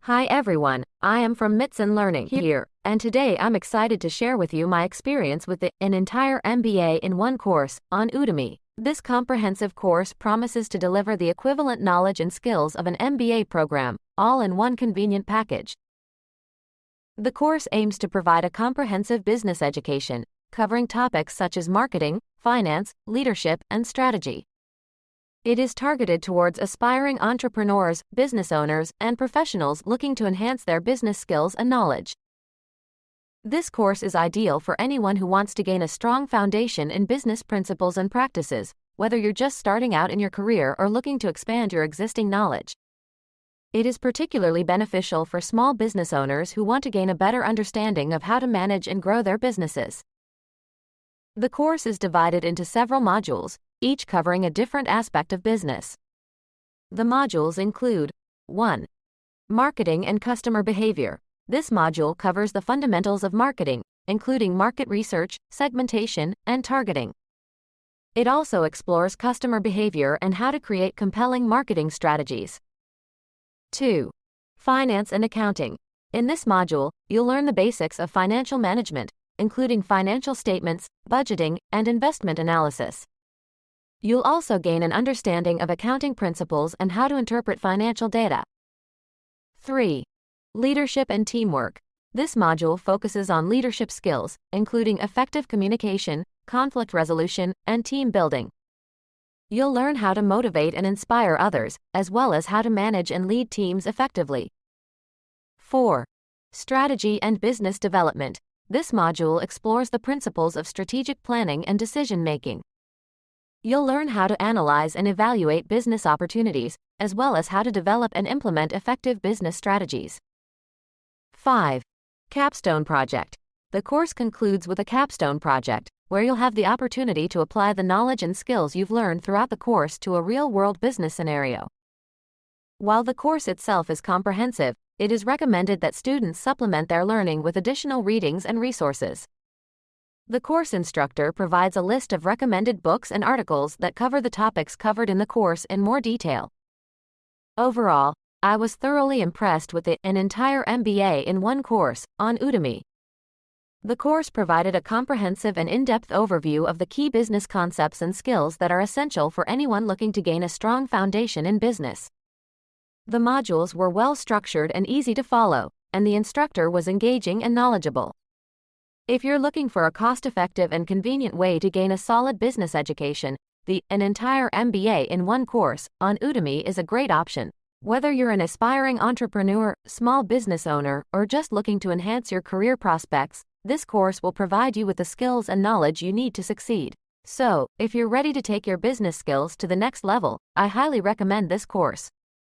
Hi everyone, I am from Mitson Learning here, and today I'm excited to share with you my experience with an entire MBA in one course on Udemy. This comprehensive course promises to deliver the equivalent knowledge and skills of an MBA program, all in one convenient package. The course aims to provide a comprehensive business education, covering topics such as marketing, finance, leadership, and strategy. It is targeted towards aspiring entrepreneurs, business owners, and professionals looking to enhance their business skills and knowledge. This course is ideal for anyone who wants to gain a strong foundation in business principles and practices, whether you're just starting out in your career or looking to expand your existing knowledge. It is particularly beneficial for small business owners who want to gain a better understanding of how to manage and grow their businesses. The course is divided into several modules, each covering a different aspect of business. The modules include 1. Marketing and customer behavior. This module covers the fundamentals of marketing, including market research, segmentation, and targeting. It also explores customer behavior and how to create compelling marketing strategies. 2. Finance and accounting. In this module, you'll learn the basics of financial management, including financial statements, budgeting, and investment analysis. You'll also gain an understanding of accounting principles and how to interpret financial data. 3. Leadership and teamwork. This module focuses on leadership skills, including effective communication, conflict resolution, and team building. You'll learn how to motivate and inspire others, as well as how to manage and lead teams effectively. 4. Strategy and business development. This module explores the principles of strategic planning and decision-making. You'll learn how to analyze and evaluate business opportunities, as well as how to develop and implement effective business strategies. 5. Capstone project. The course concludes with a capstone project, where you'll have the opportunity to apply the knowledge and skills you've learned throughout the course to a real-world business scenario. While the course itself is comprehensive, it is recommended that students supplement their learning with additional readings and resources. The course instructor provides a list of recommended books and articles that cover the topics covered in the course in more detail. Overall, I was thoroughly impressed with an entire MBA in one course on Udemy. The course provided a comprehensive and in-depth overview of the key business concepts and skills that are essential for anyone looking to gain a strong foundation in business. The modules were well structured and easy to follow, and the instructor was engaging and knowledgeable. If you're looking for a cost-effective and convenient way to gain a solid business education, an entire MBA in one course on Udemy is a great option. Whether you're an aspiring entrepreneur, small business owner, or just looking to enhance your career prospects, this course will provide you with the skills and knowledge you need to succeed. So, if you're ready to take your business skills to the next level, I highly recommend this course.